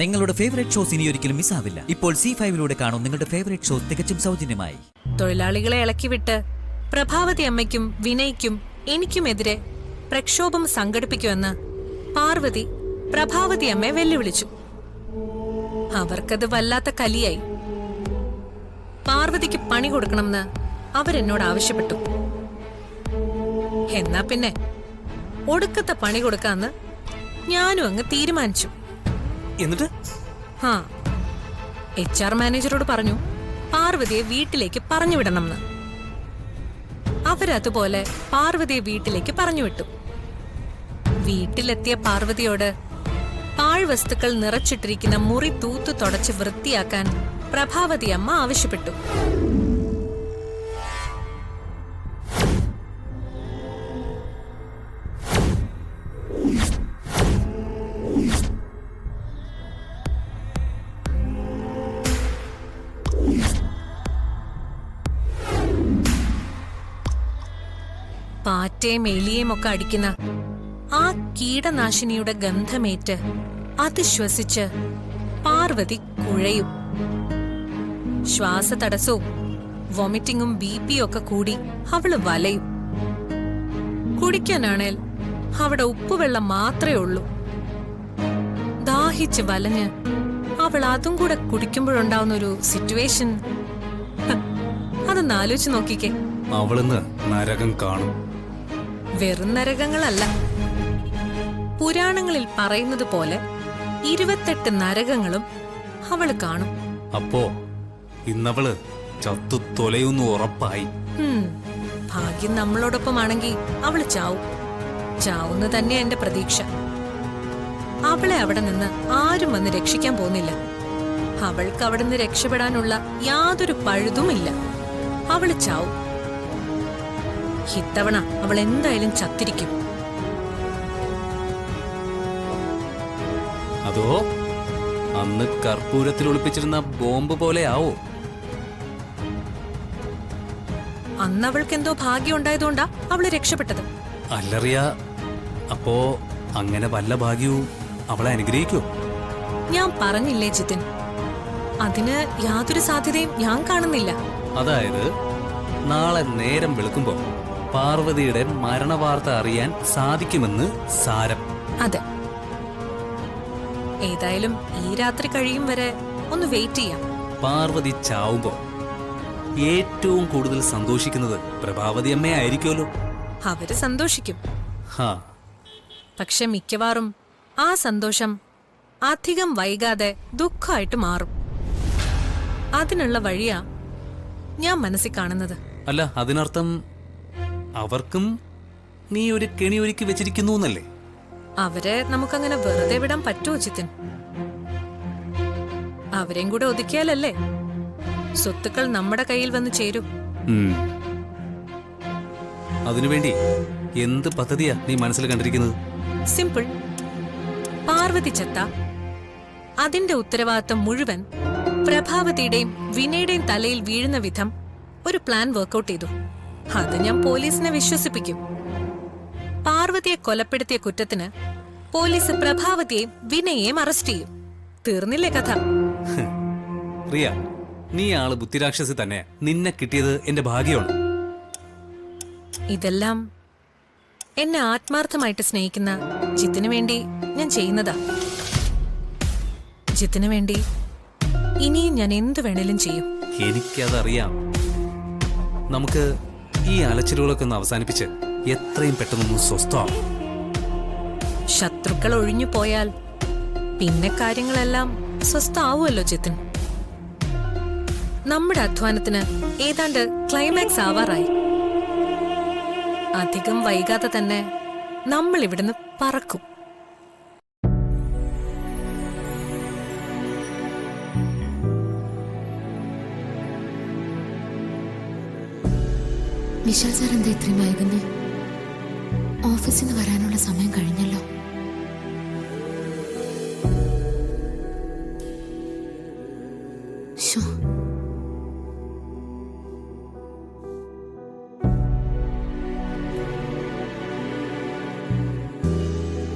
നിങ്ങളുടെ favourite shows ഇനി ഒരിക്കലും മിസ്സാവില്ല. ഇപ്പോൾ C5 കാണും നിങ്ങളുടെ ഫേവറേറ്റ് ഷോസ് തികച്ചും സൗജന്യമായി. തൊഴിലാളികളെ ഇളക്കിവിട്ട് പ്രഭാവതി അമ്മയ്ക്കും വിനയ്ക്കും എനിക്കുമെതിരെ പ്രക്ഷോഭം സംഘടിപ്പിക്കുമെന്ന് പാർവതി പ്രഭാവതി അമ്മയെ വെല്ലുവിളിച്ചു. അവർക്കത് വല്ലാത്ത കലിയായി. പാർവതിക്ക് പണി കൊടുക്കണമെന്ന് അവരെന്നോട് ആവശ്യപ്പെട്ടു. എന്നാ പിന്നെ ഒടുക്കത്തെ പണി കൊടുക്കാന്ന് ഞാനും അങ്ങ് തീരുമാനിച്ചു. എന്നിട്ട് HR മാനേജരോട് പറഞ്ഞു പാർവതിയെ വീട്ടിലേക്ക് പറഞ്ഞു വിടണമെന്ന്. അവരതുപോലെ പാർവതിയെ വീട്ടിലേക്ക് പറഞ്ഞു വിട്ടു. വീട്ടിലെത്തിയ പാർവതിയോട് പാഴ്വസ്തുക്കൾ നിറച്ചിട്ടിരിക്കുന്ന മുറി തൂത്തു തുടച്ച് വൃത്തിയാക്കാൻ പ്രഭാവതി അമ്മ ആവശ്യപ്പെട്ടു. പാറ്റയും എലിയേയും ഒക്കെ അടിക്കുന്ന ആ കീടനാശിനിയുടെ ഗന്ധമേറ്റ് അത് ശ്വസിച്ച് പാർവതി കുഴയും. ശ്വാസതടസ്സവും വൊമിറ്റിങ്ങും BP ഒക്കെ കൂടി അവള് വലയും. കുടിക്കാനാണേൽ അവിടെ ഉപ്പുവെള്ളം മാത്രമേ ഉള്ളൂ. ദാഹിച്ച് വലഞ്ഞ് അവൾ അതും കൂടെ കുടിക്കുമ്പോഴുണ്ടാവുന്ന ഒരു സിറ്റുവേഷൻ അതൊന്ന് ആലോചിച്ച് നോക്കിക്കേ. അവളിന്ന് നരകം കാണും. വെറും നരകങ്ങളല്ല, പുരാണങ്ങളിൽ പറയുന്നത് പോലെ 28 നരകങ്ങളും അവള് കാണും. അപ്പോ ഇന്നവള് ചത്തു തൊലയുന്നു ഉറപ്പായി. ഭാഗ്യം നമ്മളോടൊപ്പമാണെങ്കിൽ അവള് ചാവുന്നു തന്നെ എന്റെ പ്രതീക്ഷ. അവളെ അവിടെ നിന്ന് ആരും വന്ന് രക്ഷിക്കാൻ പോകുന്നില്ല. അവൾക്ക് അവിടെ നിന്ന് രക്ഷപ്പെടാനുള്ള യാതൊരു പഴുതുമില്ല. അവള് ചാവും. ഇത്തവണ അവൾ എന്തായാലും ചത്തിരിക്കും. അതോ അന്ന് കർപ്പൂരത്തിൽ ഒളിപ്പിച്ചിരുന്ന ബോംബ് പോലെ ആവോ? അന്ന് അവൾക്ക് എന്തോ ഭാഗ്യം ഉണ്ടായതുകൊണ്ടാ അവള് രക്ഷപ്പെട്ടത്. അല്ലറിയ, അപ്പോ അങ്ങനെ വല്ല ഭാഗ്യവും അവളെ അനുഗ്രഹിക്കോ? ഞാൻ പറഞ്ഞില്ലേ ജിതിൻ, അതിന് യാതൊരു സാധ്യതയും ഞാൻ കാണുന്നില്ല. അതായത് നാളെ നേരം വെളുക്കുമ്പോ പാർവതിയുടെ മരണവാർത്ത അറിയാൻ സാധിക്കുമെന്ന് സാരം. അതെ, ഏതായാലും ഈ രാത്രി കഴിയും വരെ ഒന്ന് വെയിറ്റ് ചെയ്യാം. പാർവതി ചാവുമ്പോ ഏറ്റവും കൂടുതൽ സന്തോഷിക്കുന്നത് പ്രഭാവതി അമ്മയായിരിക്കുമല്ലോ. അവര് സന്തോഷിക്കും. പക്ഷെ മിക്കവാറും ആ സന്തോഷം അധികം വൈകാതെ ദുഃഖമായിട്ട് മാറും. അതിനുള്ള വഴിയാ ഞാൻ മനസ്സിൽ കാണുന്നത്. അല്ല, അതിനർത്ഥം അവർക്കും നീ ഒരു കെണി ഒരുക്കി വെച്ചിരിക്കുന്നു എന്നല്ലേ? അവരെ നമുക്കങ്ങനെ വെറുതെ വിടാൻ പറ്റുമോ ജിതിൻ? അവരെയും കൂടെ ഒതുക്കിയാലല്ലേ സ്വത്തുക്കൾ നമ്മുടെ കയ്യിൽ വന്ന് ചേരൂ. അതിനുവേണ്ടി എന്ത് പദ്ധതിയാ നീ മനസ്സിൽ കണ്ടിരിക്കുന്നത്? സിമ്പിൾ. പാർവതി ചത്ത അതിന്റെ ഉത്തരവാദിത്തം മുഴുവൻ പ്രഭാവതിയുടെയും വിനയുടെയും തലയിൽ വീഴുന്ന വിധം ഒരു പ്ലാൻ വർക്കൗട്ട് ചെയ്തു. അത് ഞാൻ പോലീസിനെ വിശ്വസിപ്പിക്കും. പാർവതിയെ കൊലപ്പെടുത്തിയ കുറ്റത്തിന് പോലീസ് പ്രഭാവതിയെയും വിനയെയും അറസ്റ്റ് ചെയ്യും. തീർന്നില്ലേ കഥ? റിയ, നീ ആള് ബുദ്ധിരാക്ഷസി തന്നെ. നിന്നെ കിട്ടിയത് എന്റെ ഭാഗ്യമാണ്. ഇതെല്ലാം എന്നെ ആത്മാർത്ഥമായിട്ട് സ്നേഹിക്കുന്ന ജിത്തിനു വേണ്ടി ഞാൻ ചെയ്യുന്നതാ. ജിത്തിനു വേണ്ടി ഇനിയും ഞാൻ എന്തു വേണേലും ചെയ്യും. എനിക്കതറിയാം. നമുക്ക് ഈ അലച്ചിലുകളൊക്കെ ഒന്ന് അവസാനിപ്പിച്ച് എത്രയും പെട്ടെന്നൊന്ന് സ്വസ്ഥമാവും. ശത്രുക്കൾ ഒഴിഞ്ഞു പോയാൽ പിന്നെ കാര്യങ്ങളെല്ലാം സ്വസ്ഥമാവുമല്ലോ ജിത്തിൻ. നമ്മുടെ അധ്വാനത്തിന് ഏതാണ്ട് ക്ലൈമാക്സ് ആവാറായി. അധികം വൈകാതെ തന്നെ നമ്മൾ ഇവിടുന്ന് പറക്കും. വിശാൽ സാർ എന്താ ഇത്രയും വൈകുന്നേ? ഓഫീസിൽ നിന്ന് വരാനുള്ള സമയം കഴിഞ്ഞല്ലോ.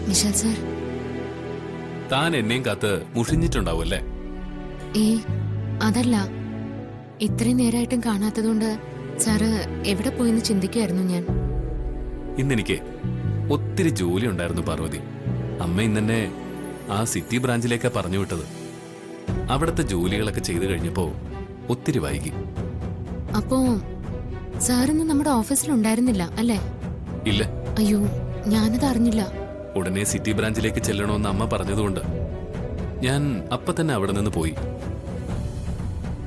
വിശാൽ സാർ, താൻ എന്നെയും കാത്ത് മുഷിഞ്ഞിട്ടുണ്ടാവും അല്ലേ? ഏ അതല്ല, ഇത്രയും നേരമായിട്ടും കാണാത്തതുകൊണ്ട് സാറ് എവിടെ പോയെന്ന് ചിന്തിക്കുമായിരുന്നു ഞാൻ. ഇന്നെനിക്ക് ഒത്തിരി ജോലി ഉണ്ടായിരുന്നു പാർവതി. അമ്മ ഇന്നെന്നെ ആ സിറ്റി ബ്രാഞ്ചിലേക്കാ പറഞ്ഞു വിട്ടത്. അവിടുത്തെ ജോലികളൊക്കെ ചെയ്തു കഴിഞ്ഞപ്പോ ഒത്തിരി വൈകി. അപ്പോ സാറിന്ന് നമ്മുടെ ഓഫീസിലുണ്ടായിരുന്നില്ല അല്ലേ? ഇല്ല, അയ്യോ, ഞാനത് അറിഞ്ഞില്ല. ഉടനെ സിറ്റി ബ്രാഞ്ചിലേക്ക് ചെല്ലണമെന്ന് അമ്മ പറഞ്ഞതുകൊണ്ട് ഞാൻ അപ്പൊ തന്നെ അവിടെ നിന്ന് പോയി.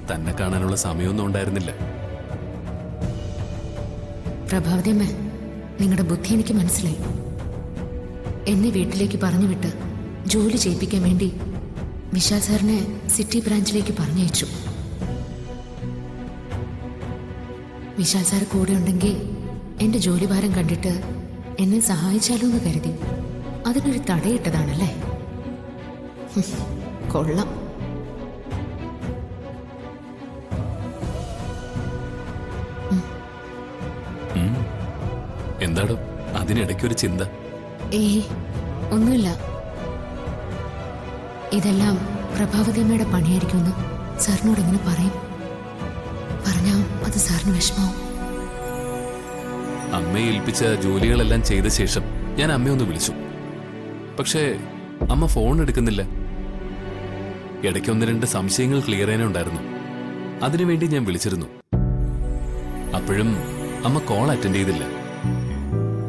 തന്നെ കാണാനുള്ള സമയമൊന്നും ഉണ്ടായിരുന്നില്ല. പ്രഭാവതിയമ്മ, നിങ്ങളുടെ ബുദ്ധി എനിക്ക് മനസ്സിലായി. എന്നെ വീട്ടിലേക്ക് പറഞ്ഞു വിട്ട് ജോലി ചെയ്യിപ്പിക്കാൻ വേണ്ടി വിശാൽ സാറിനെ സിറ്റി ബ്രാഞ്ചിലേക്ക് പറഞ്ഞയച്ചു. വിശാൽ സാർ കൂടെ ഉണ്ടെങ്കിൽ എന്റെ ജോലിഭാരം കണ്ടിട്ട് എന്നെ സഹായിച്ചാലോ എന്ന് കരുതി അതിനൊരു തടയിട്ടതാണല്ലേ? കൊള്ളാം. എന്താടോ അതിനിടയ്ക്കൊരു ചിന്ത? ഏയ് ഒന്നുമില്ല. ഇതെല്ലാം പ്രഭാവതിയമ്മയുടെ പണിയായിരിക്കുമെന്ന് സാറിനോട് എങ്ങനെ പറയും? പറഞ്ഞാ അത് സാറിന് വിഷമാവും. അമ്മയെ ഏൽപ്പിച്ച ജോലികളെല്ലാം ചെയ്ത ശേഷം ഞാൻ അമ്മയൊന്ന് വിളിച്ചു. പക്ഷേ അമ്മ ഫോൺ എടുക്കുന്നില്ല. ഇടയ്ക്ക് 1-2 സംശയങ്ങൾ ക്ലിയർ ചെയ്യാനുണ്ടായിരുന്നു. അതിനുവേണ്ടി ഞാൻ വിളിച്ചിരുന്നു. അപ്പോഴും അമ്മ കോൾ അറ്റൻഡ് ചെയ്തില്ല.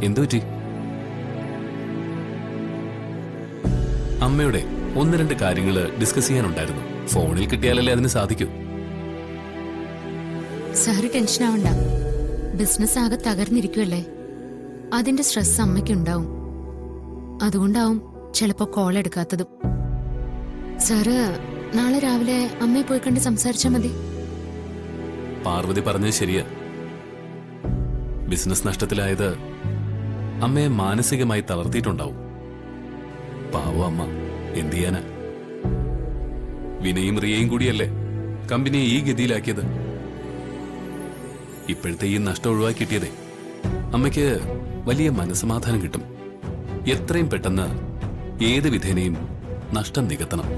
എന്തു പറ്റി? അമ്മയുടെ 1-2 കാര്യങ്ങൾ ഡിസ്കസ് ചെയ്യാനുണ്ടായിരുന്നു. ഫോണിൽ കിട്ടിയാലല്ലേ അതിന് സാധിക്കൂ. സാറ് ടെൻഷൻ ആവണ്ട. ബിസിനസ് ആകെ തകർന്നിരിക്കുമല്ലേ, അതിന്റെ സ്ട്രെസ് അമ്മയ്ക്കുണ്ടാവും. അതുകൊണ്ടാവും ചിലപ്പോ കോൾ എടുക്കാത്തതും. സാറ് നാളെ രാവിലെ അമ്മയെ പോയി കണ്ട് സംസാരിച്ചാൽ മതി. പാർവതി പറഞ്ഞത് ശരിയാ. ബിസിനസ് നഷ്ടത്തിലായത് അമ്മയെ മാനസികമായി തളർത്തിയിട്ടുണ്ടാവും. പാവം അമ്മ, എന്ത് ചെയ്യാനാ? വിനയും റിയയും കൂടിയല്ലേ കമ്പനിയെ ഈ ഗതിയിലാക്കിയത്. ഇപ്പോഴത്തെ ഈ നഷ്ടം ഒഴിവാക്കിയിട്ടേ അമ്മയ്ക്ക് വലിയ മനസ്സമാധാനം കിട്ടും. എത്രയും പെട്ടെന്ന് ഏത് വിധേനയും നഷ്ടം നികത്തണം.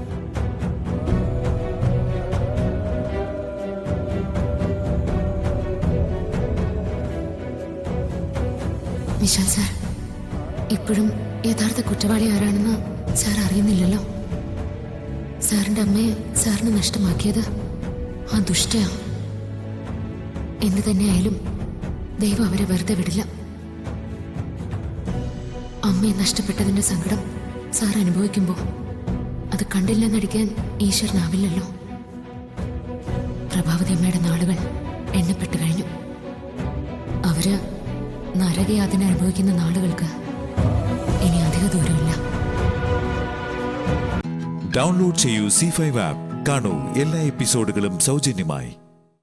വിശാൽ സാർ, ഇപ്പോഴും യഥാർത്ഥ കുറ്റവാളി ആരാണെന്ന് സാർ അറിയുന്നില്ലല്ലോ. സാറിന്റെ അമ്മയെ സാറിന് നഷ്ടമാക്കിയത് ആ ദുഷ്ടയാ. എന്തു തന്നെയായാലും ദൈവം അവരെ വെറുതെ വിടില്ല. അമ്മയെ നഷ്ടപ്പെട്ടതിന്റെ സങ്കടം സാർ അനുഭവിക്കുമ്പോൾ അത് കണ്ടില്ലെന്നടിക്കാൻ ഈശ്വരനാവില്ലല്ലോ. പ്രഭാവതി അമ്മയുടെ നാളുകൾ എണ്ണപ്പെട്ട് കഴിഞ്ഞു. അവര് നരകയാതന അനുഭവിക്കുന്ന നാളുകൾക്ക് ഇനി അധിക ദൂരമില്ല. ഡൗൺലോഡ് ചെയ്യൂ C5 ആപ്പ്. കാണൂ എല്ലാ എപ്പിസോഡുകളും സൗജന്യമായി.